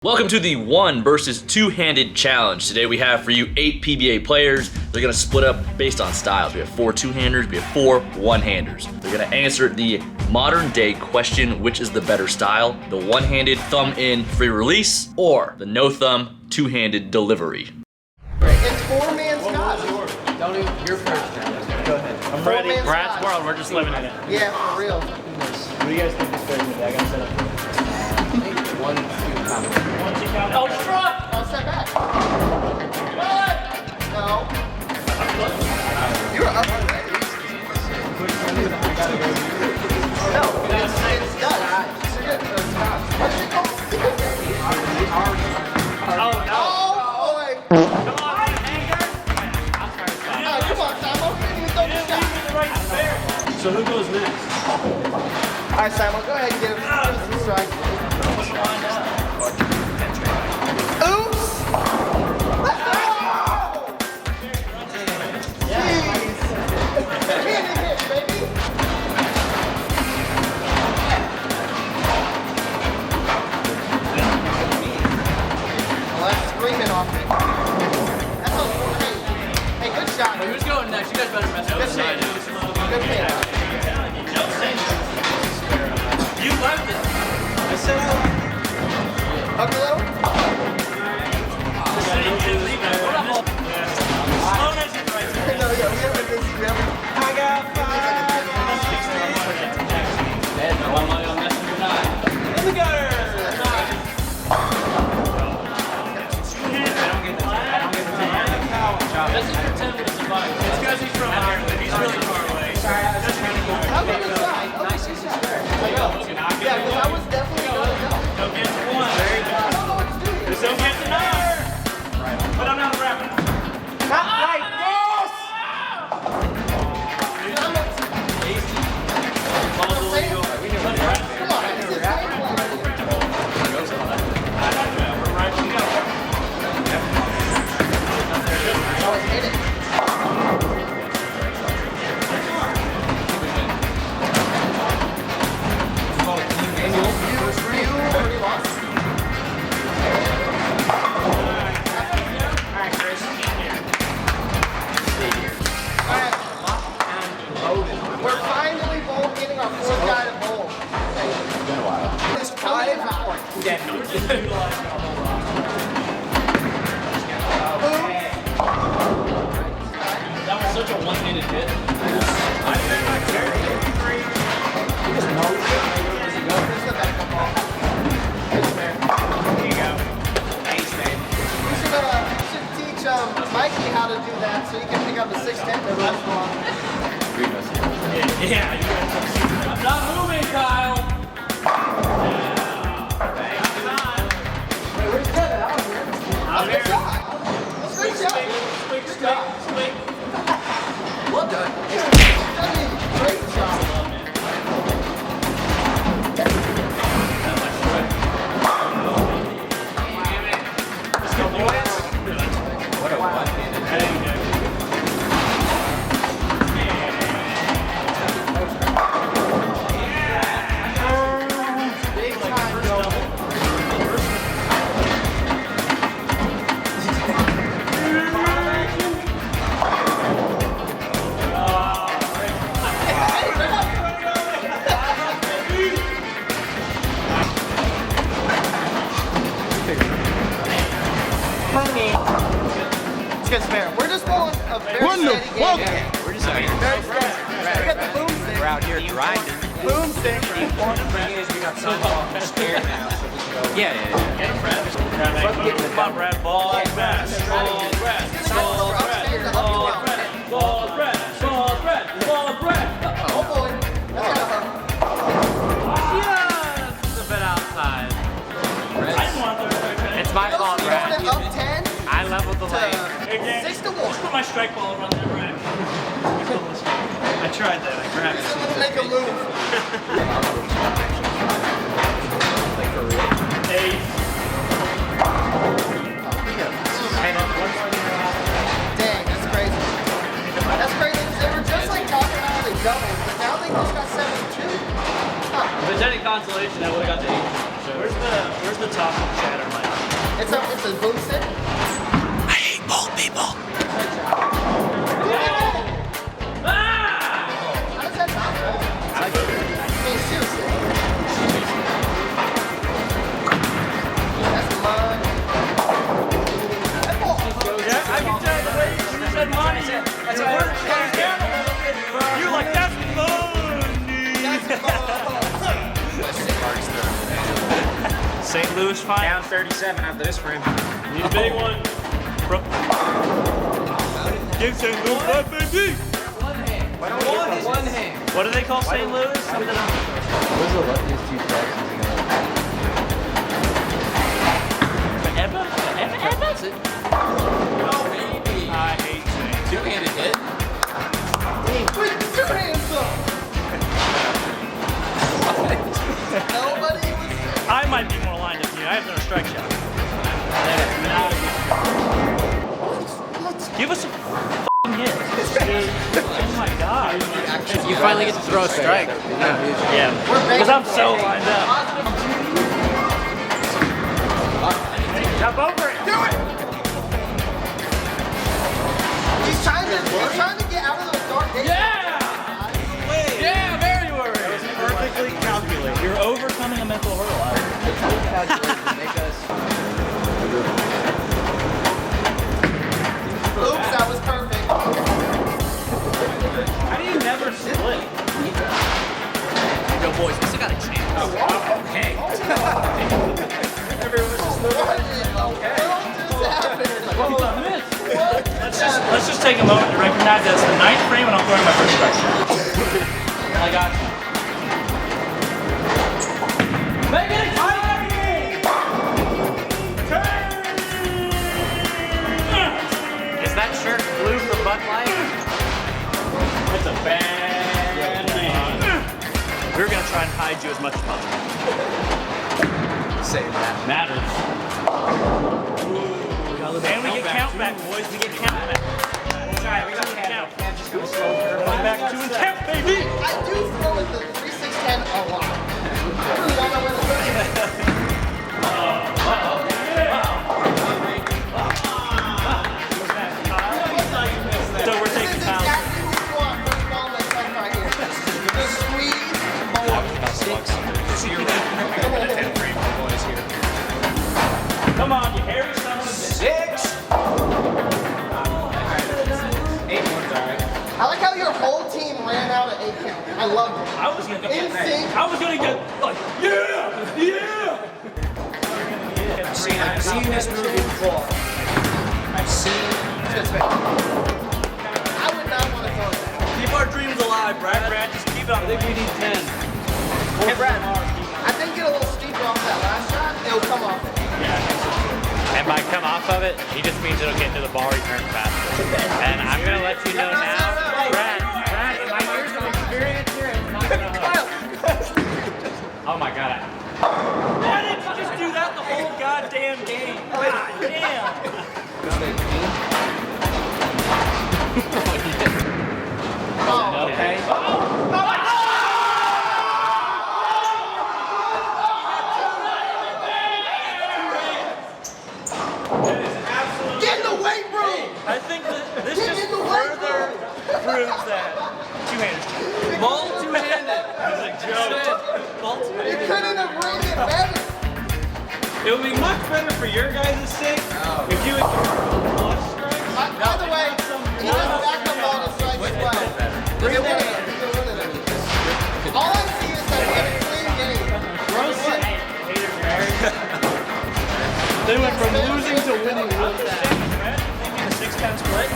Welcome to the one versus two-handed challenge. Today we have for you 8 PBA players. They're gonna split up based on styles. We have 4 two-handers, we have 4 one-handers. They're gonna answer the modern day question, which is the better style? The one-handed thumb in free release or the no thumb two-handed delivery. It's 4-man Scott. Don't even, you're first now. Go ahead. I'm ready. Man Brad's Scott. world, we're just living in it. Yeah, for real. What do you guys think this third movie? I got set up. 1, 2, count. Oh, struck! I'll step back. What? No. You're up already. No, it's done. Oh, no. Oh, boy. Come on, anger. Oh, come on, Simon. You throw the shot. So who goes next? All right, Simon, go ahead and give us the strike. Oops! Let's go! Jeez! Baby! Well, that's screaming off me. That's okay. Hey, good shot. Wait, who's going next? You guys better mess Good with pick. this. Good pick. You left it. I said I like Hook a little? Slow as you right there. No, yeah, we haven't been together. I got five. Dead. No one money on this one or not. In the gutter. This is for 10 minutes of fun. It's because he's from Ireland. He's really far away. I'll go inside. I'll Nice, go easy inside. square. I know. Yeah, because I was definitely going to go. Don't get to one. I don't know what to do here. Just don't get to another. But I'm not rapping. Not like this! I'm not Follow the saying. legal. Come on, this is game plan. We're right together. Always hit it. You already lost. We're finally both getting our 4th guy to bowl. It's 5 hours. That was such a one-handed hit. I think I carry it. Here's the backup ball. It's fair. There you go. Ace, man. We should teach Mikey how to do that so he can pick up the 6'10" for the rest of Yeah, you guys I'm not moving, Kyle. I'm Good here. shot. Good shot. Squeak, squeak, squeak. Well done. Great job. Let's go, boys. What a one-handed. Big time double. Let's get spare. We're just bowling a very steady game. We're just out here. Very steady. We got the boom stick. We're out here grinding. Boom stick. Yeah. Ball red, ball red, ball red, ball red, ball red, ball red, ball red, ball red. Oh boy. That's gonna hurt. Just a bit outside. I didn't want to It's my fault, You Brad. went up 10 I leveled the lane. to 6 to 1. Just put my strike ball around that rack. I tried that. I grabbed it. Let's make a move. Hey, Dang, that's crazy. That's crazy because they were just like talking about how they doubled, but now they just got 7-2. Huh. If it's any consolation, I would have got the 8. where's the top of the chatter mic? St. Louis fight. Down 37 after this frame. Need a big one. Give St. Louis that, baby. One hand. What do they call St. Louis? Something else. Where's the luckiest two Texans Emma? I hate St. Two-handed hit. With 2 hands up. Nobody was. I might be more lined up than you. I have no strike shot. Give us a f***ing hit. Oh my god. You finally get to throw a strike. Yeah. Because I'm so lined up. Jump over it. Do it! He's trying to get out of those dark days. Yeah, very worried. Perfectly calculated. You're overcoming a mental hurdle. Oops, that was perfect. How do you never split? Yo, boys, we still got a chance. Okay. What the world just happened? Let's just take a moment to recognize that it's the 9th frame and I'm throwing my first strike shot. I got you. Make it exciting! Is that shirt blue for Bud Light? It's a bad man. We're gonna try and hide you as much as possible. Say that. Matters. And we get count back, boys. We get count back. Alright, we got count. Going back 2 and count, baby! I do throw with the 3-6-10 a lot. I really want to win the So we're This taking is pounds. exactly who you want. First ball, my son right here. The squeeze mower. Come on, you hairy son of a bitch. 6. I like how your whole team ran out at 8 count. I loved it. I was gonna In sync. I was gonna get like, yeah! I've seen this movie before. I've seen this movie. I would not want to throw that. Keep our dreams alive, Brad. Just keep it up. I think we need 10. Hey, Brad, I think get a little steeper off that last shot. It'll come off it. And by come off of it, he just means it'll get into the ball return faster. And I'm gonna let you know now, Brad, in my years of experience here, it's not gonna hook. Oh my god. Why didn't you just do that the whole goddamn game? God damn. Okay. Get in the weight room. I think that this Get just in the weight further room. proves that two-handers. Two-handed. It's a joke. You couldn't have ringed it better. It would be much better for your guys' sake if you had flush strikes. By the way, he has backup ball to strike as well. Either one of them. Either one of them. All I see is that we have a clean game. Gross shit. They went from losing to winning really fast. Maybe in a 6-10 split.